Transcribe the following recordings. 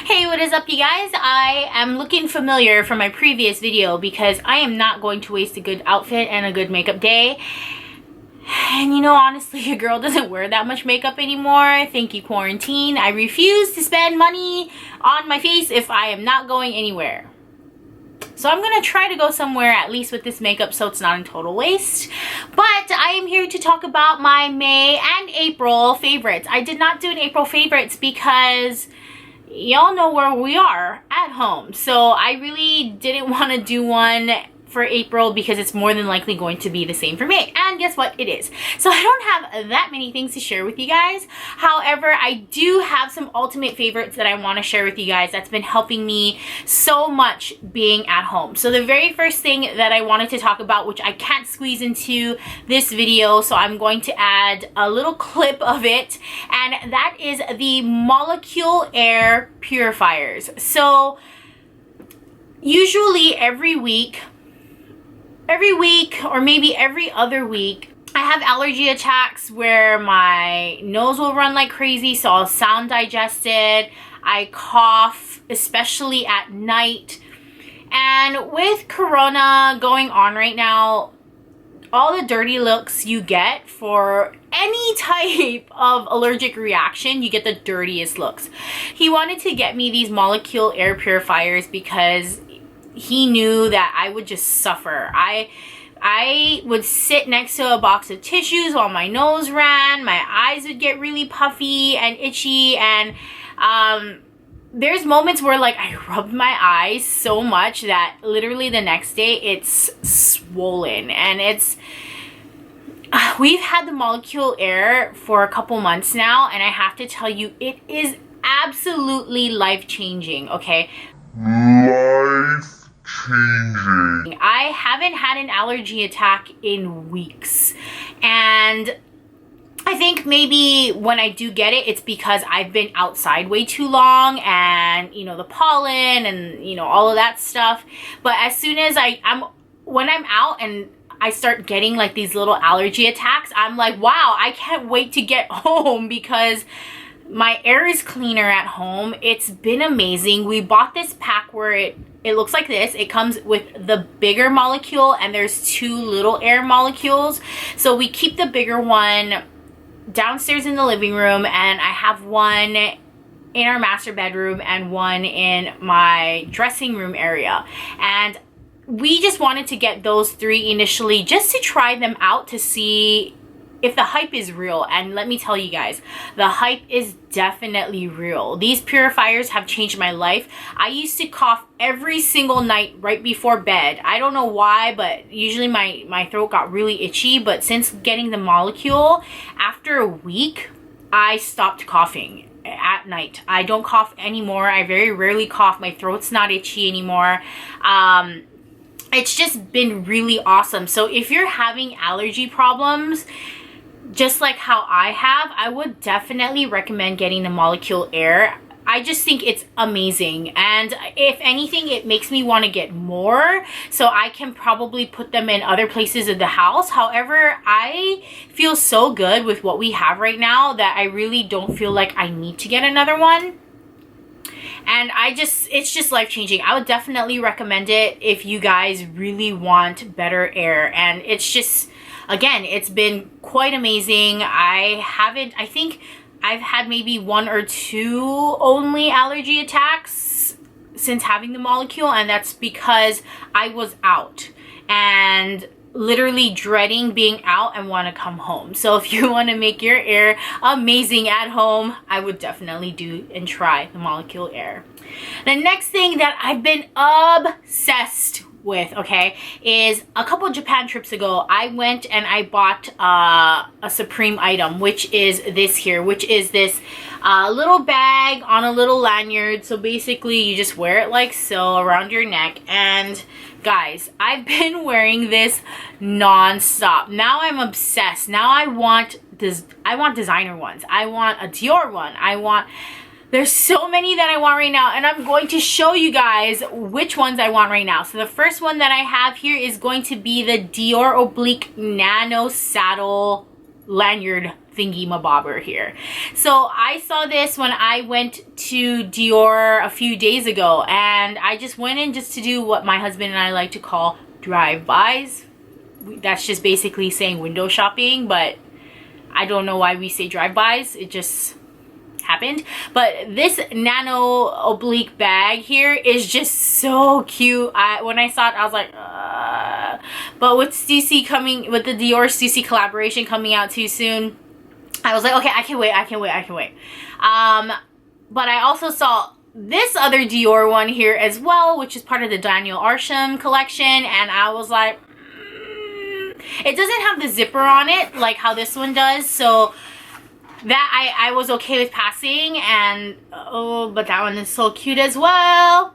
Hey, what is up you guys? I am looking familiar from my previous video because I am not going to waste a good outfit and a good makeup day. And you know, honestly, a girl doesn't wear that much makeup anymore. Thank you, quarantine. I refuse to spend money on my face if I am not going anywhere. So I'm gonna try to go somewhere at least with this makeup so it's not in total waste. But I am here to talk about my May and April favorites. I did not do an April favorites because y'all know where we are at home. So I really didn't want to do one for April because it's more than likely going to be the same for May. And guess what? It is. So I don't have that many things to share with you guys. However, I do have some ultimate favorites that I want to share with you guys that's been helping me so much being at home. So the very first thing that I wanted to talk about, which I can't squeeze into this video, so I'm going to add a little clip of it, and that is the Molekule air purifiers. So usually every week or maybe every other week, I have allergy attacks where my nose will run like crazy, so I'll sound digested. I cough, especially at night. And with Corona going on right now, all the dirty looks you get for any type of allergic reaction, you get the dirtiest looks. He wanted to get me these Molekule air purifiers because he knew that I would just suffer. I would sit next to a box of tissues while my nose ran, my eyes would get really puffy and itchy, and there's moments where like I rubbed my eyes so much that literally the next day it's swollen. And it's we've had the Molekule air for a couple months now, and I have to tell you, it is absolutely life-changing, okay? Life-changing. I haven't had an allergy attack in weeks, and I think maybe when I do get it, it's because I've been outside way too long, and you know, the pollen and you know, all of that stuff. But as soon as when I'm out and I start getting like these little allergy attacks, I'm like, wow, I can't wait to get home because my air is cleaner at home. It's been amazing. We bought this pack where it looks like this. It comes with the bigger Molekule, and there's two little air molecules. So we keep the bigger one downstairs in the living room, and I have one in our master bedroom and one in my dressing room area. And we just wanted to get those three initially just to try them out to see if the hype is real. And let me tell you guys, the hype is definitely real. These purifiers have changed my life. I used to cough every single night right before bed. I don't know why, but usually my throat got really itchy. But since getting the Molekule, after a week, I stopped coughing at night. I don't cough anymore. I very rarely cough. My throat's not itchy anymore. It's just been really awesome. So if you're having allergy problems, just like how I have, I would definitely recommend getting the Molekule air. I just think it's amazing, and if anything, it makes me want to get more so I can probably put them in other places of the house. However, I feel so good with what we have right now that I really don't feel like I need to get another one. And it's just life-changing. I would definitely recommend it if you guys really want better air. And it's just, again, it's been quite amazing. I think I've had maybe 1 or 2 only allergy attacks since having the Molekule, and that's because I was out and literally dreading being out and want to come home. So if you want to make your air amazing at home, I would definitely do and try the Molekule air. The next thing that I've been obsessed with, okay, is a couple Japan trips ago, I went and I bought a Supreme item, which is this here, which is this little bag on a little lanyard. So basically you just wear it like so around your neck. And guys, I've been wearing this non-stop. Now I'm obsessed. Now I want designer ones. I want a Dior one. There's so many that I want right now, and I'm going to show you guys which ones I want right now. So the first one that I have here is going to be the Dior Oblique Nano Saddle lanyard thingy mabobber here. So I saw this when I went to Dior a few days ago, and I just went in just to do what my husband and I like to call drive-bys. That's just basically saying window shopping, but I don't know why we say drive-bys. It just happened. But this nano oblique bag here is just so cute. When I saw it, I was like, but with Stussy coming, with the Dior Stussy collaboration coming out too soon, I was like, okay, I can wait. But I also saw this other Dior one here as well, which is part of the Daniel Arsham collection, and I was like, it doesn't have the zipper on it like how this one does, so that I was okay with passing. And oh, but that one is so cute as well.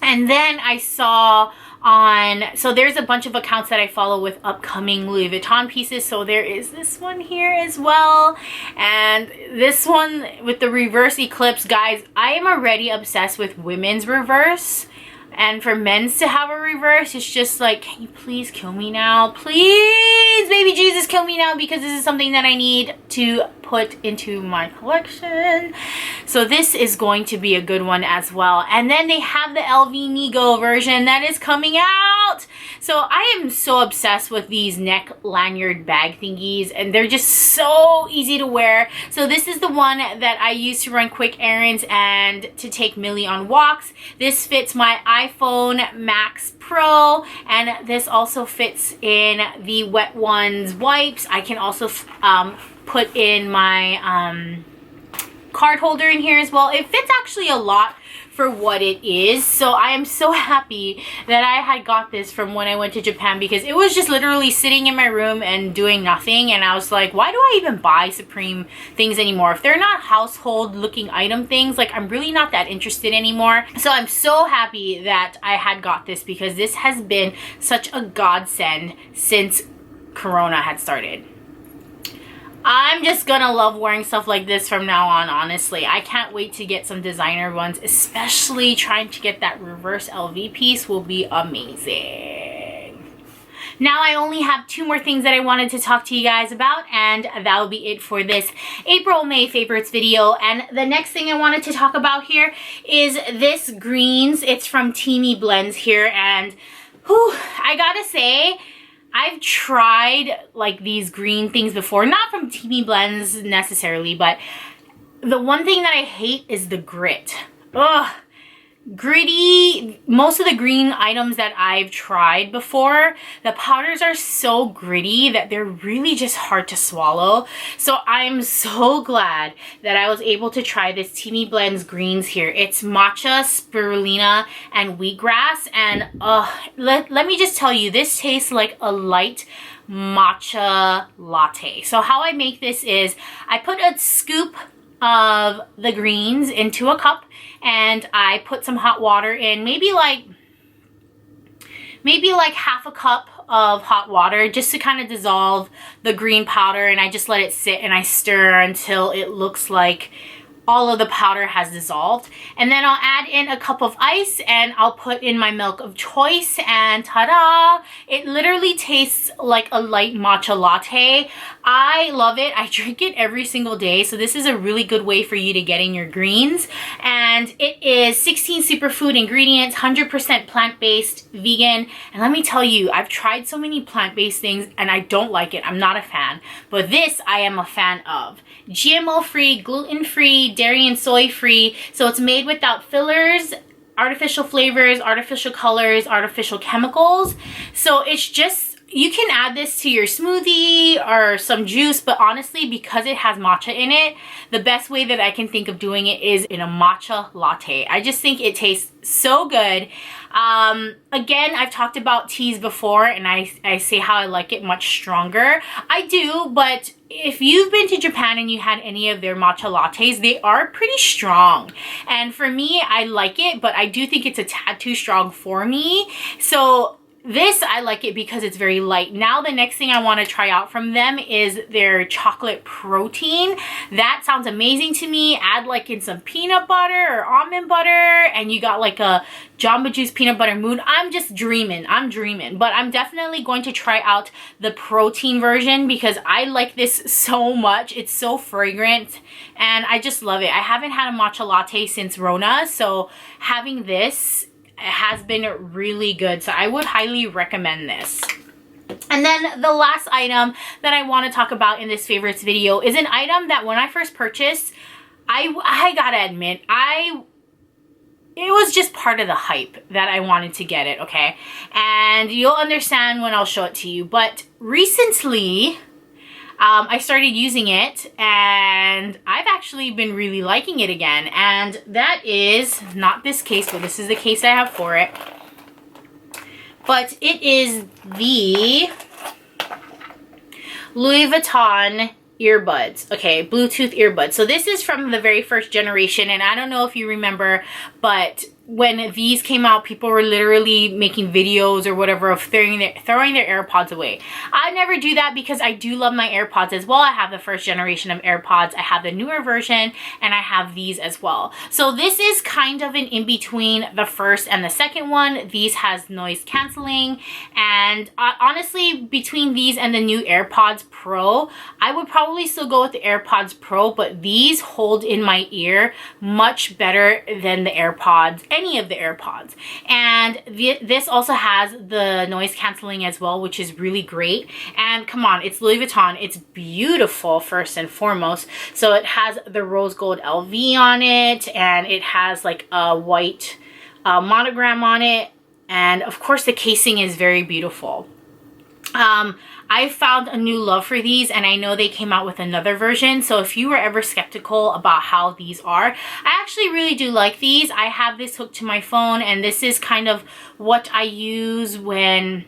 And then I saw on, so there's a bunch of accounts that I follow with upcoming Louis Vuitton pieces, so there is this one here as well, and this one with the reverse eclipse. Guys, I am already obsessed with women's reverse, and for men's to have a reverse, it's just like, can you please kill me now? Please, baby Jesus, kill me now, because this is something that I need to put into my collection. So this is going to be a good one as well. And then they have the LV Nigo version that is coming out. So I am so obsessed with these neck lanyard bag thingies, and they're just so easy to wear. So this is the one that I use to run quick errands and to take Millie on walks. This fits my iPhone Max Pro, and this also fits in the Wet Ones wipes. I can also put in my card holder in here as well. It fits actually a lot for what it is, so I am so happy that I had got this from when I went to Japan, because it was just literally sitting in my room and doing nothing, and I was like, why do I even buy Supreme things anymore? If they're not household looking item things, like, I'm really not that interested anymore. So I'm so happy that I had got this, because this has been such a godsend since Corona had started. I'm just gonna love wearing stuff like this from now on, honestly. I can't wait to get some designer ones, especially trying to get that reverse LV piece will be amazing. Now I only have 2 more things that I wanted to talk to you guys about, and that will be it for this April-May favorites video. And the next thing I wanted to talk about here is this greens. It's from Teami Blends here, and whew, I gotta say, I've tried like these green things before, not from Teami Blends necessarily, but the one thing that I hate is the grit. Ugh, gritty. Most of the green items that I've tried before, the powders are so gritty that they're really just hard to swallow. So I'm so glad that I was able to try this Teami Blends greens here. It's matcha, spirulina, and wheatgrass, and let me just tell you, this tastes like a light matcha latte. So how I make this is I put a scoop of the greens into a cup, and I put some hot water in, maybe like half a cup of hot water, just to kind of dissolve the green powder, and I just let it sit and I stir until it looks like all of the powder has dissolved. And then I'll add in a cup of ice, and I'll put in my milk of choice, and ta-da! It literally tastes like a light matcha latte. I love it. I drink it every single day, so this is a really good way for you to get in your greens. And it is 16 superfood ingredients, 100% plant-based, vegan. And let me tell you, I've tried so many plant-based things and I don't like it. I'm not a fan. But this I am a fan of. GMO-free, gluten-free, dairy and soy-free. So it's made without fillers, artificial flavors, artificial colors, artificial chemicals. So it's just, you can add this to your smoothie or some juice, but honestly, because it has matcha in it, the best way that I can think of doing it is in a matcha latte. I just think it tastes so good. Again, I've talked about teas before, and I say how I like it much stronger. I do, but if you've been to Japan and you had any of their matcha lattes, they are pretty strong. And for me, I like it, but I do think it's a tad too strong for me. So this, I like it because it's very light. Now the next thing I want to try out from them is their chocolate protein. That sounds amazing to me. Add like in some peanut butter or almond butter, and you got like a Jamba Juice peanut butter moon. I'm just dreaming. I'm dreaming. But I'm definitely going to try out the protein version because I like this so much. It's so fragrant and I just love it. I haven't had a matcha latte since Rona, so having this has been really good. So I would highly recommend this. And then the last item that I want to talk about in this favorites video is an item that when I first purchased, I gotta admit, it was just part of the hype that I wanted to get it, okay? And you'll understand when I'll show it to you. But recently, I started using it and I've actually been really liking it again. And that is not this case, but this is the case I have for it. But it is the Louis Vuitton earbuds, okay, Bluetooth earbuds. So this is from the very first generation, and I don't know if you remember, but when these came out, people were literally making videos or whatever of throwing their AirPods away. I never do that because I do love my AirPods as well. I have the first generation of AirPods, I have the newer version, and I have these as well. So this is kind of an in-between the first and the second one. These has noise canceling, and honestly, between these and the new AirPods Pro, I would probably still go with the AirPods Pro, but these hold in my ear much better than the AirPods, any of the AirPods. And this also has the noise canceling as well, which is really great. And come on, it's Louis Vuitton. It's beautiful first and foremost. So it has the rose gold LV on it, and it has like a white monogram on it. And of course the casing is very beautiful. I found a new love for these, and I know they came out with another version. So if you were ever skeptical about how these are, I actually really do like these. I have this hooked to my phone, and this is kind of what I use when...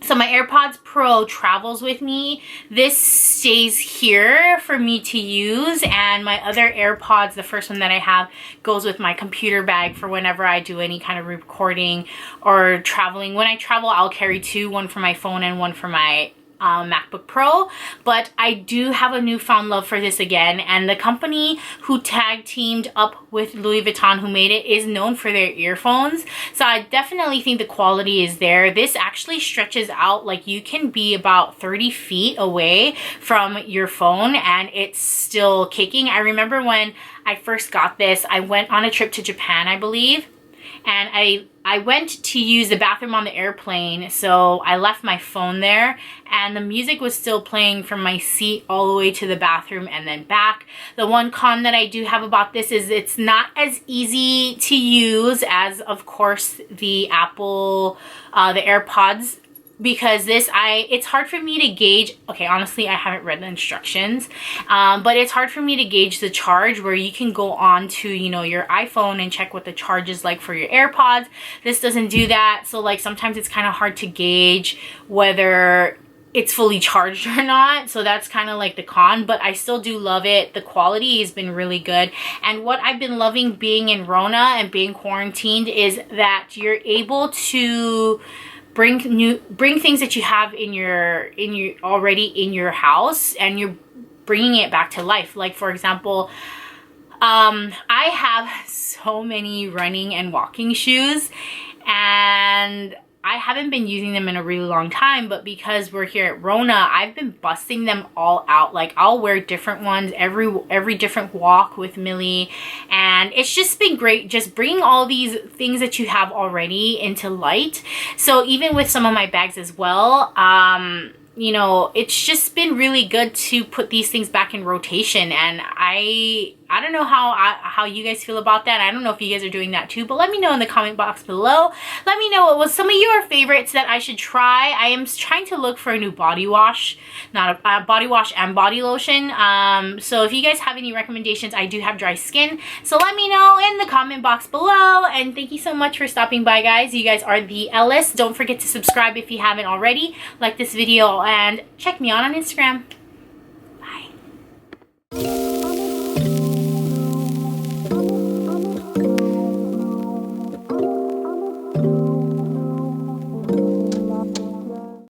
So my AirPods Pro travels with me. This stays here for me to use, and my other AirPods, the first one that I have, goes with my computer bag for whenever I do any kind of recording or traveling. When I travel, I'll carry two, one for my phone and one for my MacBook Pro. But I do have a newfound love for this again, and the company who teamed up with Louis Vuitton, who made it, is known for their earphones. So I definitely think the quality is there. This actually stretches out, like you can be about 30 feet away from your phone and it's still kicking. I remember when I first got this, I went on a trip to Japan, I believe, and I went to use the bathroom on the airplane, so I left my phone there, and the music was still playing from my seat all the way to the bathroom and then back. The one con that I do have about this is it's not as easy to use as, of course, the Apple, the AirPods, because it's hard for me to gauge. Okay, honestly, I haven't read the instructions, but it's hard for me to gauge the charge, where you can go on to, you know, your iPhone and check what the charge is like for your AirPods. This doesn't do that. So like sometimes it's kind of hard to gauge whether it's fully charged or not. So that's kind of like the con, but I still do love it. The quality has been really good. And what I've been loving being in Rona and being quarantined is that you're able to bring things that you have in your already in your house, and you're bringing it back to life. Like for example, I have so many running and walking shoes, and I haven't been using them in a really long time, but because we're here at Rona, I've been busting them all out. Like I'll wear different ones every different walk with Millie, and it's just been great just bringing all these things that you have already into light. So even with some of my bags as well, you know, it's just been really good to put these things back in rotation. And I don't know how you guys feel about that. I don't know if you guys are doing that too, but let me know in the comment box below. Let me know what was some of your favorites that I should try. I am trying to look for a new body wash, not a body wash and body lotion. So if you guys have any recommendations, I do have dry skin, so let me know in the comment box below. And thank you so much for stopping by, guys. You guys are the ELLEST. Don't forget to subscribe if you haven't already. Like this video and check me out on Instagram.